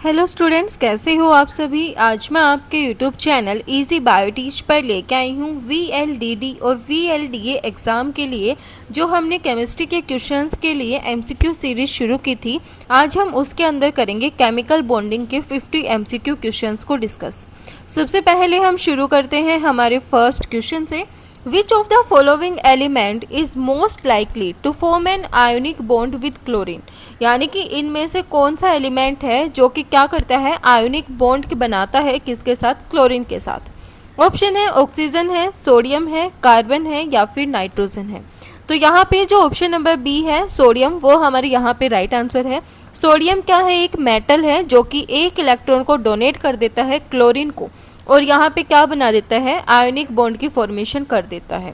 Hello students, कैसे हो आप सभी। आज मैं आपके यूट्यूब चैनल इजी बायोटीच पर लेके आई हूँ VLDD और VLDA एग्ज़ाम के लिए जो हमने केमिस्ट्री के क्वेश्चंस के लिए MCQ सीरीज़ शुरू की थी। आज हम उसके अंदर करेंगे केमिकल बॉन्डिंग के 50 MCQ क्वेश्चंस को डिस्कस। सबसे पहले हम शुरू करते हैं हमारे फर्स्ट क्वेश्चन से। Which of the following element is most likely to form an ionic bond with chlorine? यानी कि इनमें से कौन सा एलिमेंट है जो कि क्या करता है, आयोनिक बॉन्ड बनाता है किसके साथ, क्लोरीन के साथ। ऑप्शन है ऑक्सीजन है, सोडियम है, कार्बन है या फिर नाइट्रोजन है। तो यहाँ पे जो ऑप्शन नंबर बी है सोडियम, वो हमारे यहाँ पे राइट आंसर है। सोडियम क्या है, एक मेटल है जो कि एक इलेक्ट्रॉन को डोनेट कर देता है क्लोरीन को और यहाँ पे क्या बना देता है, आयोनिक बॉन्ड की फॉर्मेशन कर देता है।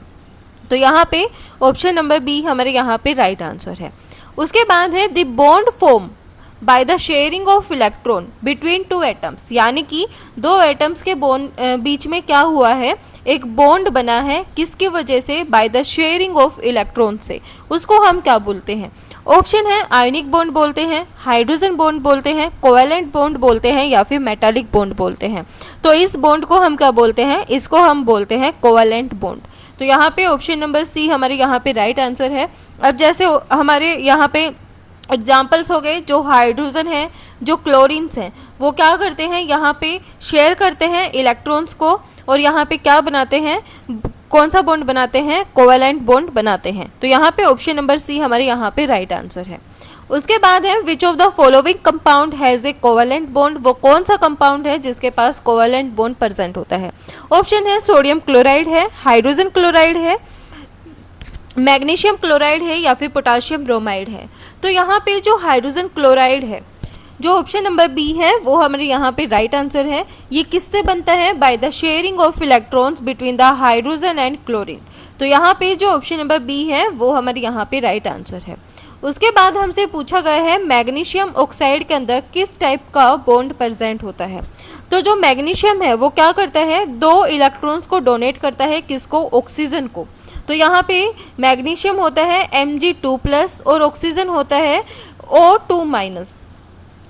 तो यहाँ पे ऑप्शन नंबर बी हमारे यहाँ पे राइट आंसर है। उसके बाद है the bond form by the sharing of electron between two atoms, यानी कि दो एटम्स के बॉन्ड बीच में क्या हुआ है, एक बॉन्ड बना है किसकी वजह से, by the sharing of electron से। उसको हम क्या बोलते हैं। ऑप्शन है आयोनिक बॉन्ड बोलते हैं, हाइड्रोजन बॉन्ड बोलते हैं, कोवेलेंट बॉन्ड बोलते हैं या फिर मेटालिक बॉन्ड बोलते हैं। तो इस बॉन्ड को हम क्या बोलते हैं, इसको हम बोलते हैं कोवेलेंट बॉन्ड। तो यहाँ पे ऑप्शन नंबर सी हमारे यहाँ पे राइट आंसर है। अब जैसे हमारे यहाँ पे एग्जाम्पल्स हो गए, जो हाइड्रोजन है, जो क्लोरीन्स हैं, वो क्या करते हैं, यहाँ पे शेयर करते हैं इलेक्ट्रॉन्स को और यहाँ पे क्या बनाते हैं, कौन सा बॉन्ड बनाते हैं, कोवेलेंट बॉन्ड बनाते हैं। तो यहाँ पे ऑप्शन नंबर सी हमारे यहाँ पे राइट आंसर है। उसके बाद है which of the following compound has a covalent bond, वो कौन सा कंपाउंड है जिसके पास कोवेलेंट बॉन्ड प्रेजेंट होता है। ऑप्शन है सोडियम क्लोराइड है, हाइड्रोजन क्लोराइड है, मैग्नीशियम क्लोराइड है या फिर पोटाशियम ब्रोमाइड है। तो यहाँ पे जो हाइड्रोजन क्लोराइड है, जो ऑप्शन नंबर बी है, वो हमारे यहाँ पे राइट आंसर है। ये किससे बनता है, by the sharing of electrons between the hydrogen and chlorine. तो यहाँ पे जो ऑप्शन नंबर बी है वो हमारे यहाँ पे राइट आंसर है। उसके बाद हमसे पूछा गया है मैग्नीशियम ऑक्साइड के अंदर किस टाइप का बॉन्ड प्रेजेंट होता है। तो जो मैग्नीशियम है वो क्या करता है, दो इलेक्ट्रॉन्स को डोनेट करता है, किसको, ऑक्सीजन को। तो यहाँ पे मैग्नीशियम होता है Mg2+ और ऑक्सीजन होता है O2-।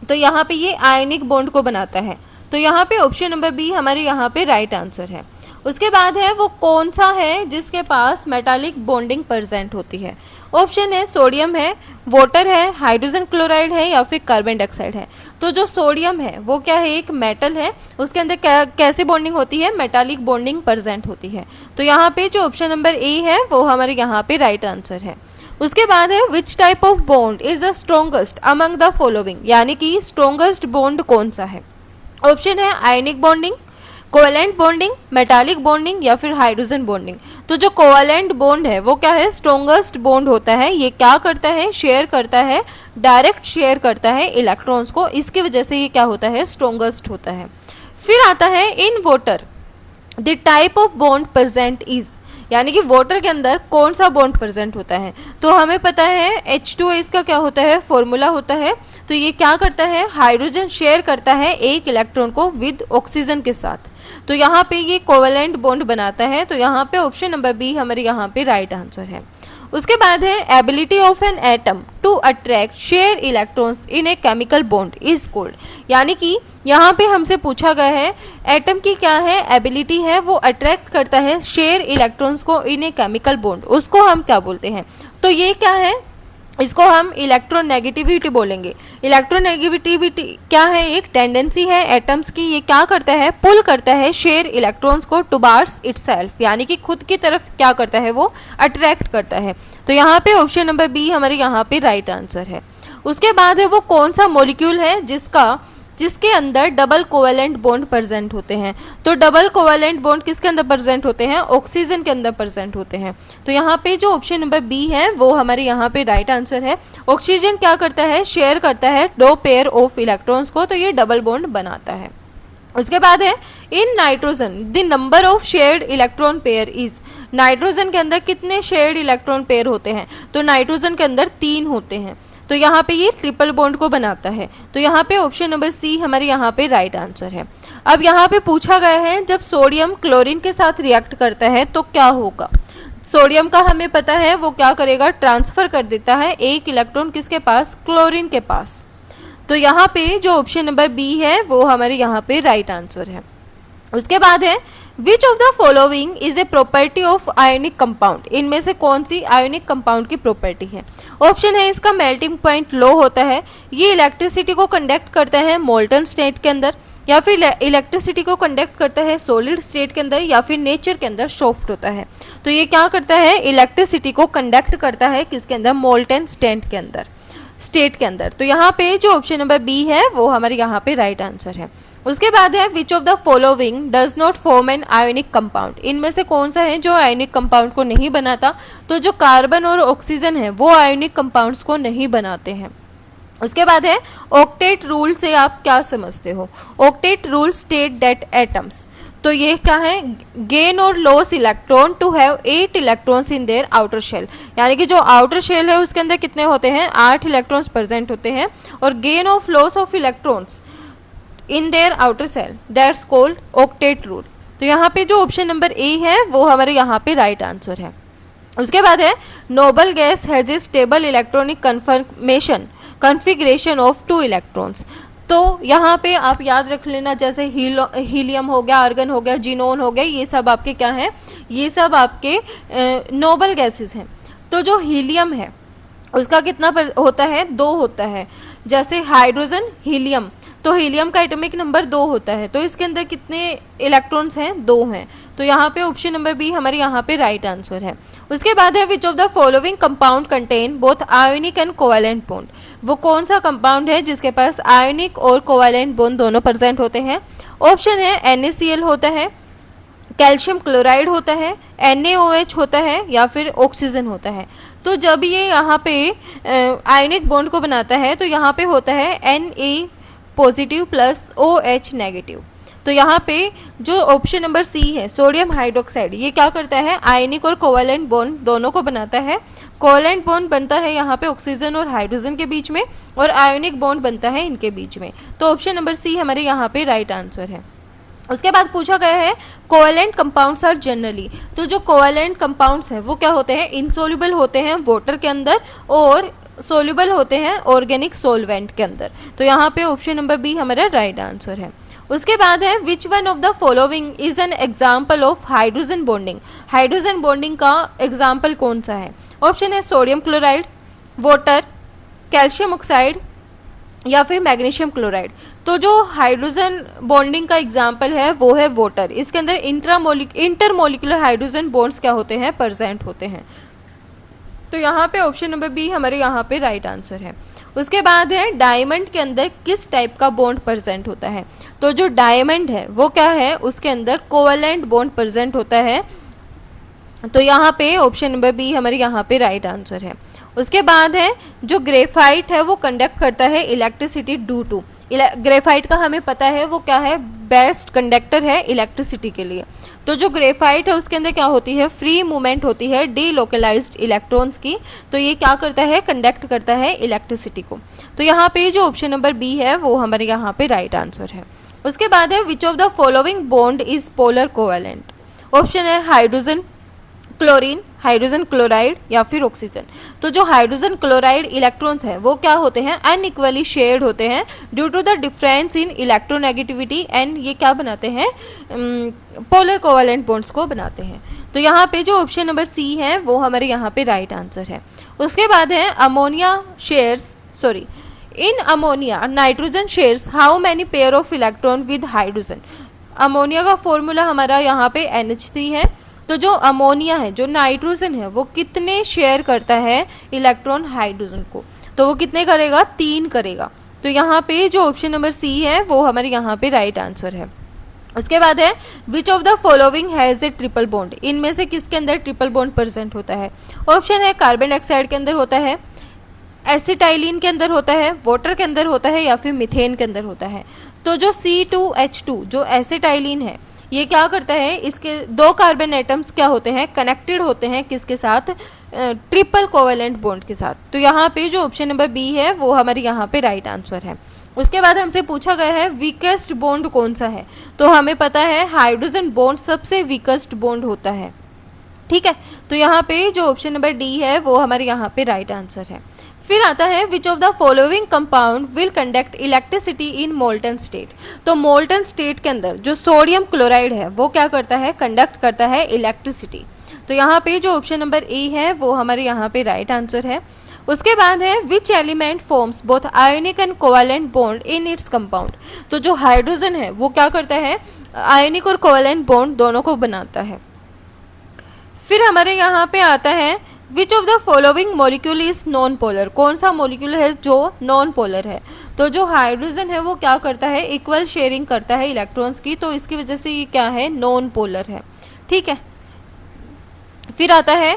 तो यहाँ पे ये आयनिक बॉन्ड को बनाता है। तो यहाँ पे ऑप्शन नंबर बी हमारे यहाँ पे राइट आंसर है। उसके बाद है वो कौन सा है जिसके पास मेटालिक बॉन्डिंग प्रेजेंट होती है। ऑप्शन है सोडियम है, वाटर है, हाइड्रोजन क्लोराइड है या फिर कार्बन डाइऑक्साइड है। तो जो सोडियम है वो क्या है, एक मेटल है, उसके अंदर कैसे बॉन्डिंग होती है, मेटालिक बॉन्डिंग प्रेजेंट होती है। तो यहाँ पे जो ऑप्शन नंबर ए है वो हमारे यहाँ पे राइट आंसर है। उसके बाद है which type of bond is the strongest among the following, यानी कि स्ट्रॉन्गेस्ट बॉन्ड कौन सा है। ऑप्शन है ionic bonding, covalent bonding, metallic bonding या फिर हाइड्रोजन बॉन्डिंग। तो जो कोवेलेंट बॉन्ड है वो क्या है, स्ट्रॉन्गेस्ट बॉन्ड होता है। ये क्या करता है, शेयर करता है, डायरेक्ट शेयर करता है इलेक्ट्रॉन्स को, इसकी वजह से ये क्या होता है, स्ट्रॉन्गेस्ट होता है। फिर आता है in water the type of bond present is, यानी कि वाटर के अंदर कौन सा बॉन्ड प्रेजेंट होता है। तो हमें पता है H2 इसका क्या होता है, फॉर्मूला होता है। तो ये क्या करता है, हाइड्रोजन शेयर करता है एक इलेक्ट्रॉन को विद ऑक्सीजन के साथ। तो यहाँ पे ये कोवेलेंट बॉन्ड बनाता है। तो यहाँ पे ऑप्शन नंबर बी हमारे यहाँ पे राइट आंसर है। उसके बाद है ability of an atom to attract share electrons in a chemical bond is called, यानी कि यहाँ पे हमसे पूछा गया है एटम की क्या है, एबिलिटी है, वो अट्रैक्ट करता है शेयर इलेक्ट्रॉन्स को इन ए केमिकल बॉन्ड, उसको हम क्या बोलते हैं। तो ये क्या है, इसको हम इलेक्ट्रोनेगेटिविटी बोलेंगे। इलेक्ट्रोनेगेटिविटी क्या है, एक टेंडेंसी है एटम्स की, ये क्या करता है, पुल करता है शेयर इलेक्ट्रॉन्स को टुवार्ड्स इटसेल्फ, यानी कि खुद की तरफ क्या करता है, वो अट्रैक्ट करता है। तो यहाँ पे ऑप्शन नंबर बी हमारे यहाँ पे राइट आंसर है। उसके बाद है वो कौन सा मॉलिक्यूल है जिसके अंदर डबल कोवेलेंट बॉन्ड प्रेजेंट होते हैं। तो डबल कोवेलेंट बॉन्ड किसके अंदर प्रेजेंट होते हैं, ऑक्सीजन के अंदर प्रेजेंट होते हैं। तो यहाँ पे जो ऑप्शन नंबर बी है वो हमारे यहाँ पे राइट आंसर है। ऑक्सीजन क्या करता है, शेयर करता है दो पेयर ऑफ इलेक्ट्रॉन्स को, तो ये डबल बॉन्ड बनाता है। उसके बाद है in nitrogen the number of shared electron pair is, nitrogen के अंदर कितने शेयर्ड इलेक्ट्रॉन पेयर होते हैं। तो नाइट्रोजन के अंदर 3 होते हैं। तो यहाँ पे ये ट्रिपल बॉन्ड को बनाता है। तो यहाँ पे ऑप्शन नंबर सी हमारे यहाँ पे राइट आंसर है। अब यहाँ पे पूछा गया है जब सोडियम क्लोरीन के साथ रिएक्ट करता है तो क्या होगा। सोडियम का हमें पता है वो क्या करेगा, ट्रांसफर कर देता है एक इलेक्ट्रॉन किसके पास, क्लोरीन के पास। तो यहाँ पे जो ऑप्शन नंबर बी है वो हमारे यहाँ पे राइट आंसर है। उसके बाद है which of the following is a property of ionic compound, इनमें से कौन सी आयोनिक कंपाउंड की प्रॉपर्टी है। ऑप्शन है इसका मेल्टिंग पॉइंट लो होता है, ये इलेक्ट्रिसिटी को कंडक्ट करता है मोल्टन स्टेट के अंदर, या फिर इलेक्ट्रिसिटी को कंडक्ट करता है सॉलिड स्टेट के अंदर, या फिर नेचर के अंदर सॉफ्ट होता है। तो ये क्या करता है, इलेक्ट्रिसिटी को कंडक्ट करता है किसके अंदर, मोल्टन स्टेट के अंदर। तो यहाँ पे जो ऑप्शन नंबर बी है वो हमारे यहाँ पे राइट आंसर है। उसके बाद है which of the following does not form an ionic compound, इनमें से कौन सा है जो आयोनिक कंपाउंड को नहीं बनाता। तो जो कार्बन और ऑक्सीजन है वो आयोनिक कंपाउंड्स को नहीं बनाते हैं। उसके बाद है ऑक्टेट रूल से आप क्या समझते हो। Octet rule state that atoms, तो ये क्या है, गेन और loss electron to have 8 electrons in their outer shell, यानी कि जो आउटर शेल है उसके अंदर कितने होते हैं, 8 इलेक्ट्रॉन्स प्रेजेंट होते हैं। और gain of loss of electrons in their outer shell that's called octet rule. तो यहाँ पे जो ऑप्शन नंबर ए है वो हमारे यहाँ पे राइट आंसर है। उसके बाद है noble gas has a stable electronic configuration of 2 electrons. तो यहाँ पे आप याद रख लेना, जैसे हीलियम हो गया, आर्गन हो गया, जीनोन हो गया, ये सब आपके क्या हैं, ये सब आपके नोबल गैसेस हैं। तो जो हीलियम है उसका कितना होता है, 2 होता है। जैसे हाइड्रोजन हीलियम, तो हीलियम का एटॉमिक नंबर 2 होता है, तो इसके अंदर कितने इलेक्ट्रॉन्स हैं, 2 हैं। तो यहाँ पे ऑप्शन नंबर बी हमारे यहाँ पे राइट आंसर है। उसके बाद है which of the following compound contain both ionic and covalent bond, वो कौन सा कंपाउंड है जिसके पास आयोनिक और कोवैलेंट बॉन्ड दोनों प्रेजेंट होते हैं। ऑप्शन है NaCl होता है, कैल्शियम क्लोराइड होता है, NaOH होता है, या फिर ऑक्सीजन होता है। तो जब ये यहाँ पे आयोनिक बॉन्ड को बनाता है तो यहाँ पे होता है Na positive plus OH negative. तो यहाँ पे जो ऑप्शन नंबर सी है सोडियम हाइड्रोक्साइड, ये क्या करता है, आयनिक और कोवैलेंट बॉन्ड दोनों को बनाता है। कोवैलेंट बॉन्ड बनता है यहाँ पे ऑक्सीजन और हाइड्रोजन के बीच में, और आयोनिक बॉन्ड बनता है इनके बीच में। तो ऑप्शन नंबर सी हमारे यहाँ पे राइट आंसर है। उसके बाद पूछा गया है कोवैलेंट कंपाउंड्स आर जनरली, तो जो कोवैलेंट कंपाउंड्स हैं वो क्या होते हैं, इनसोल्यूबल होते हैं वाटर के अंदर और सोल्यूबल होते हैं ऑर्गेनिक सोलवेंट के अंदर। तो यहाँ पे ऑप्शन नंबर बी हमारा राइट आंसर है। उसके बाद है which one of the following is an example of hydrogen bonding, hydrogen bonding का एग्जाम्पल कौन सा है। ऑप्शन है sodium chloride, water, calcium oxide, या फिर मैग्नीशियम क्लोराइड। तो जो हाइड्रोजन बॉन्डिंग का एग्जाम्पल है वो है वाटर, इसके अंदर इंटरमोलिकुलर हाइड्रोजन बॉन्ड्स क्या होते हैं, प्रेजेंट होते हैं। तो यहाँ पे ऑप्शन नंबर बी हमारे यहाँ पे राइट आंसर है। उसके बाद है डायमंड के अंदर किस टाइप का बॉन्ड प्रेजेंट होता है। तो जो डायमंड है वो क्या है, उसके अंदर कोवैलेंट बॉन्ड प्रेजेंट होता है। तो यहाँ पे ऑप्शन नंबर बी हमारे यहाँ पे राइट आंसर है। उसके बाद है जो ग्रेफाइट है वो कंडक्ट करता है इलेक्ट्रिसिटी ड्यू टू, ग्रेफाइट का हमें पता है वो क्या है, बेस्ट कंडक्टर है इलेक्ट्रिसिटी के लिए। तो जो ग्रेफाइट है उसके अंदर क्या होती है, फ्री मूवमेंट होती है डीलोकलाइज्ड इलेक्ट्रॉन्स की। तो ये क्या करता है, कंडक्ट करता है इलेक्ट्रिसिटी को। तो यहाँ पे जो ऑप्शन नंबर बी है वो हमारे यहाँ पे राइट आंसर है। उसके बाद है which of the following bond is polar covalent. Option है हाइड्रोजन क्लोरीन, हाइड्रोजन क्लोराइड, या फिर ऑक्सीजन। तो जो हाइड्रोजन क्लोराइड इलेक्ट्रॉन्स हैं वो क्या होते हैं, अनइक्वली शेयर्ड होते हैं due to the difference in electronegativity, and ये क्या बनाते हैं, पोलर कोवैलेंट बॉन्ड्स को बनाते हैं। तो यहाँ पे जो ऑप्शन नंबर सी है वो हमारे यहाँ पे राइट आंसर है। उसके बाद है ammonia in ammonia nitrogen shares how many pair of electron with hydrogen. Ammonia का फॉर्मूला हमारा यहाँ पे NH3 है। तो जो अमोनिया है, जो नाइट्रोजन है, वो कितने शेयर करता है इलेक्ट्रॉन हाइड्रोजन को, तो वो कितने करेगा, 3 करेगा। तो यहाँ पे जो ऑप्शन नंबर सी है वो हमारे यहाँ पे राइट आंसर है। उसके बाद है which of the following has a triple bond, इनमें से किसके अंदर ट्रिपल बॉन्ड प्रेजेंट होता है। ऑप्शन है कार्बन डाइऑक्साइड के अंदर होता है, एसिटाइलिन के अंदर होता है, वाटर के अंदर होता है, या फिर मिथेन के अंदर होता है। तो जो C2H2 जो एसिटाइलिन है ये क्या करता है, इसके 2 कार्बन एटम्स क्या होते हैं, कनेक्टेड होते हैं किसके साथ, ट्रिपल कोवैलेंट बॉन्ड के साथ। तो यहाँ पे जो ऑप्शन नंबर बी है वो हमारे यहाँ पे राइट आंसर है। उसके बाद हमसे पूछा गया है वीकेस्ट बॉन्ड कौन सा है। तो हमें पता है हाइड्रोजन बॉन्ड सबसे वीकेस्ट बॉन्ड होता है, ठीक है। तो यहाँ पे जो ऑप्शन नंबर डी है वो हमारे यहाँ पे राइट आंसर है। फिर आता है which of the following compound will conduct electricity in molten state. तो मोल्टन स्टेट के अंदर जो सोडियम क्लोराइड है वो क्या करता है, कंडक्ट करता है इलेक्ट्रिसिटी। तो यहाँ पे जो ऑप्शन नंबर ए है वो हमारे यहाँ पे राइट आंसर है। उसके बाद है which element forms both ionic and covalent bond in its compound. तो जो हाइड्रोजन है वो क्या करता है, आयोनिक और कोवैलेंट बॉन्ड दोनों को बनाता है। फिर हमारे यहाँ पे आता है which of the following molecule is non polar. कौन सा मॉलिक्यूल है जो नॉन पोलर है। तो जो हाइड्रोजन है वो क्या करता है, इक्वल शेयरिंग करता है इलेक्ट्रॉन्स की, तो इसकी वजह से ये क्या है, नॉन पोलर है। ठीक है। फिर आता है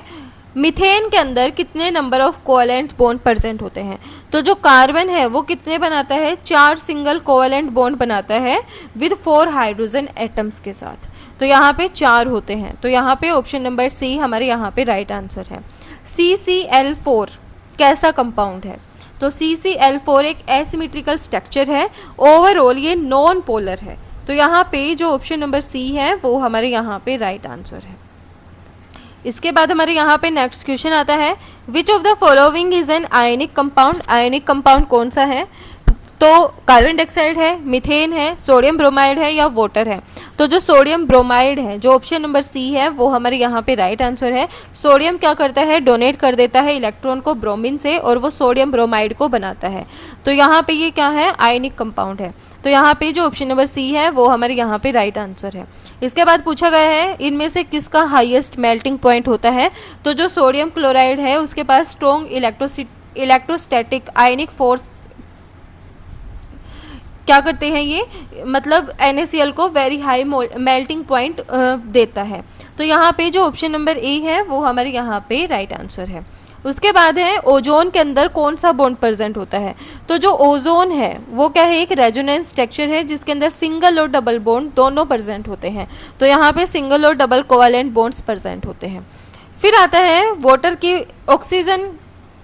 मीथेन के अंदर कितने number of covalent bond present होते हैं। तो जो कार्बन है वो कितने बनाता है, 4 सिंगल कोवैलेंट बॉन्ड बनाता है विद 4 हाइड्रोजन एटम्स के साथ। तो यहाँ पे 4 होते हैं। तो यहाँ पे ऑप्शन नंबर सी हमारे यहाँ पे राइट आंसर है। CCl4 कैसा कंपाउंड है। तो CCl4 एक एसिमेट्रिकल स्ट्रक्चर है, ओवरऑल ये नॉन पोलर है। तो यहाँ पे जो ऑप्शन नंबर सी है वो हमारे यहाँ पे राइट आंसर है। इसके बाद हमारे यहाँ पे नेक्स्ट क्वेश्चन आता है which of the following is an ionic compound. Ionic compound कौन सा है। तो कार्बन डाइऑक्साइड है, मीथेन है, सोडियम ब्रोमाइड है या वाटर है। तो जो सोडियम ब्रोमाइड है, जो ऑप्शन नंबर सी है वो हमारे यहाँ पे राइट आंसर है। सोडियम क्या करता है, डोनेट कर देता है इलेक्ट्रॉन को ब्रोमीन से और वो सोडियम ब्रोमाइड को बनाता है। तो यहाँ पे ये क्या है, आयनिक कंपाउंड है। तो यहाँ पे जो ऑप्शन नंबर सी है वो हमारे यहाँ पे राइट आंसर है। इसके बाद पूछा गया है इनमें से किसका हाईएस्ट मेल्टिंग पॉइंट होता है। तो जो सोडियम क्लोराइड है उसके पास स्ट्रॉन्ग इलेक्ट्रोस्टैटिक आयनिक फोर्स क्या करते हैं ये, मतलब NaCl को वेरी हाई मेल्टिंग पॉइंट देता है। तो यहाँ पे जो ऑप्शन नंबर ए है वो हमारे यहाँ पे राइट आंसर है। उसके बाद है ओजोन के अंदर कौन सा बॉन्ड प्रेजेंट होता है। तो जो ओजोन है वो क्या है, एक रेजोनेंस स्ट्रक्चर है जिसके अंदर सिंगल और डबल बॉन्ड दोनों प्रेजेंट होते हैं। तो यहाँ पे सिंगल और डबल कोवैलेंट बॉन्ड्स प्रेजेंट होते हैं। फिर आता है वाटर की oxygen,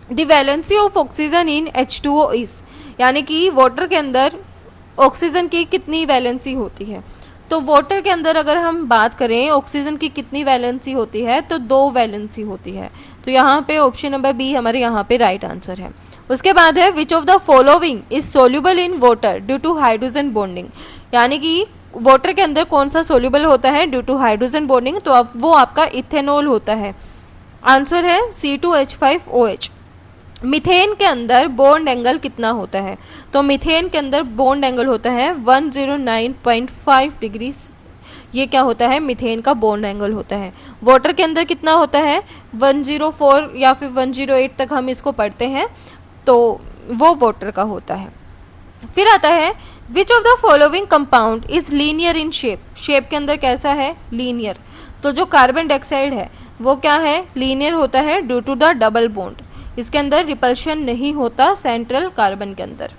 the valency of oxygen in H2O is, यानी कि वाटर के अंदर ऑक्सीजन की कितनी वैलेंसी होती है। तो वाटर के अंदर अगर हम बात करें ऑक्सीजन की कितनी वैलेंसी होती है, तो 2 वैलेंसी होती है। तो यहाँ पे ऑप्शन नंबर बी हमारे यहाँ पे राइट आंसर है। उसके बाद है which of the following is soluble in water due to hydrogen bonding, यानी कि वाटर के अंदर कौन सा सोल्यूबल होता है ड्यू टू हाइड्रोजन बॉन्डिंग। तो अब वो आपका इथेनॉल होता है। आंसर है C2H5OH। मीथेन के अंदर बॉन्ड एंगल कितना होता है। तो मीथेन के अंदर बॉन्ड एंगल होता है 109.5 डिग्री। ये क्या होता है, मीथेन का बॉन्ड एंगल होता है। वाटर के अंदर कितना होता है, 104 या फिर 108 तक हम इसको पढ़ते हैं, तो वो वाटर का होता है। फिर आता है which of the following compound is linear in shape. Shape के अंदर कैसा है, लीनियर। तो जो कार्बन डाइऑक्साइड है वो क्या है, लीनियर होता है due to the double bond. इसके अंदर रिपल्शन नहीं होता सेंट्रल कार्बन के अंदर।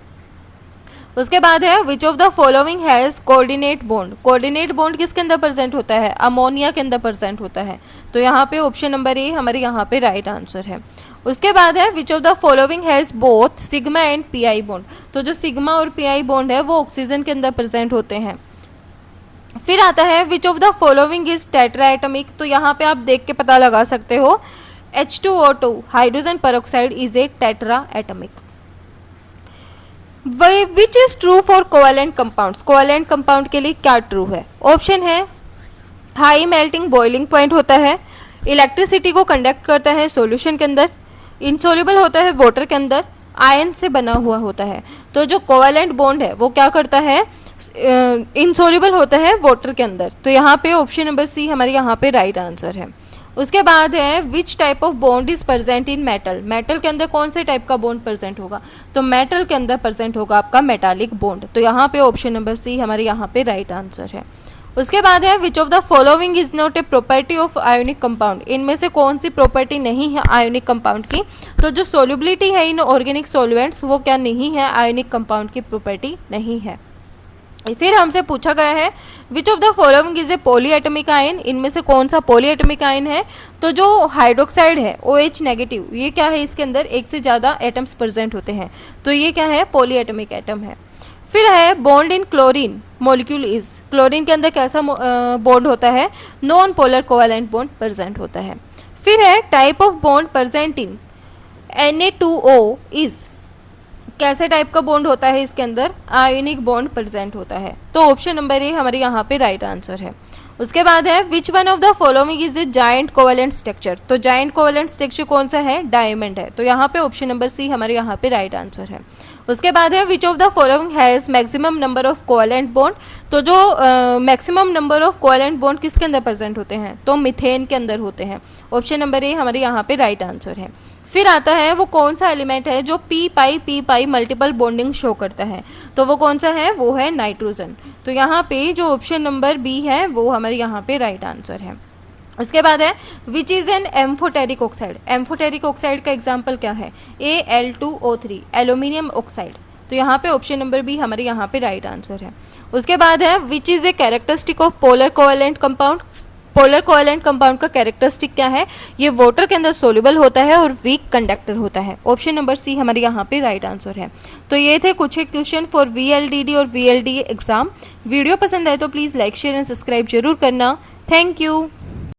उसके बाद है which of the following has coordinate bond. Coordinate bond किसके अंदर प्रेजेंट होता है, अमोनिया के अंदर प्रेजेंट होता है। तो यहाँ पे ऑप्शन नंबर ए हमारे यहाँ पे राइट आंसर है। उसके बाद है which of the following has both sigma and pi bond. तो जो सिग्मा और पीआई बॉन्ड है वो ऑक्सीजन के अंदर प्रेजेंट होते हैं। फिर आता है which of the following is tetra atomic. तो यहाँ पे आप देख के पता लगा सकते हो H2O2 hydrogen peroxide is a tetra atomic. Which is true for covalent compounds. Covalent compound के लिए क्या ट्रू है। ऑप्शन है हाई मेल्टिंग बॉइलिंग पॉइंट होता है, इलेक्ट्रिसिटी को कंडक्ट करता है सॉल्यूशन के अंदर, इनसोल्यूबल होता है वाटर के अंदर, आयन से बना हुआ होता है। तो जो कोवैलेंट बॉन्ड है वो क्या करता है, इनसोल्यूबल होता है वाटर के अंदर। तो यहाँ पे ऑप्शन नंबर सी हमारे यहाँ पे राइट आंसर है। उसके बाद है which type of bond is present in metal. Metal के अंदर कौन से टाइप का बॉन्ड प्रेजेंट होगा। तो मेटल के अंदर प्रेजेंट होगा आपका मेटालिक बॉन्ड। तो यहाँ पे ऑप्शन नंबर सी हमारे यहाँ पे राइट आंसर है। उसके बाद है which of the following is not a property of ionic compound. इनमें से कौन सी प्रॉपर्टी नहीं है आयोनिक कंपाउंड की। तो जो सोल्युबिलिटी है इन ऑर्गेनिक सॉल्वेंट्स वो क्या नहीं है, आयोनिक कंपाउंड की प्रॉपर्टी नहीं है। फिर हमसे पूछा गया है which of the following is a polyatomic ion. इनमें से कौन सा पॉलीएटमिक आयन है। तो जो हाइड्रोक्साइड है OH नेगेटिव, ये क्या है, इसके अंदर एक से ज़्यादा एटम्स प्रेजेंट होते हैं। तो ये क्या है, पॉलीएटमिक एटम है। फिर है bond in chlorine molecule is. Chlorine के अंदर कैसा बॉन्ड होता है, non polar covalent bond present होता है। फिर है type of bond present in Na2O is कैसे टाइप का बॉन्ड होता है, इसके अंदर आयोनिक बॉन्ड प्रेजेंट होता है। तो ऑप्शन नंबर ए हमारे यहाँ पे राइट आंसर है। उसके बाद है which one of the following is A giant covalent structure. तो जायंट कोवेलेंट स्ट्रक्चर कौन सा है, डायमंड है। तो यहाँ पे ऑप्शन नंबर सी हमारे यहाँ पे राइट आंसर है। उसके बाद है which of the following has maximum number of covalent bond. तो जो maximum number of covalent bond किसके अंदर प्रेजेंट होते हैं, तो मिथेन के अंदर होते हैं। ऑप्शन नंबर ए हमारे यहाँ पे राइट आंसर है। फिर आता है वो कौन सा एलिमेंट है जो पी पाई मल्टीपल बॉन्डिंग शो करता है। तो वो कौन सा है, वो है नाइट्रोजन। तो यहाँ पे जो ऑप्शन नंबर बी है वो हमारे यहाँ पे राइट आंसर है। उसके बाद है which is an amphoteric oxide. Amphoteric oxide का एग्जाम्पल क्या है, Al2O3 एल्यूमिनियम ऑक्साइड। तो यहाँ पे ऑप्शन नंबर बी हमारे यहाँ पे राइट आंसर है। उसके बाद है which is a characteristic of polar covalent compound. Polar covalent compound का कैरेक्टरिस्टिक क्या है, ये वाटर के अंदर सोल्यूबल होता है और वीक कंडक्टर होता है। ऑप्शन नंबर सी हमारे यहाँ पे राइट आंसर है। तो ये थे कुछ एक क्वेश्चन फॉर VLDD और VLDA एग्जाम। वीडियो पसंद आए तो please like share and subscribe जरूर करना। Thank you.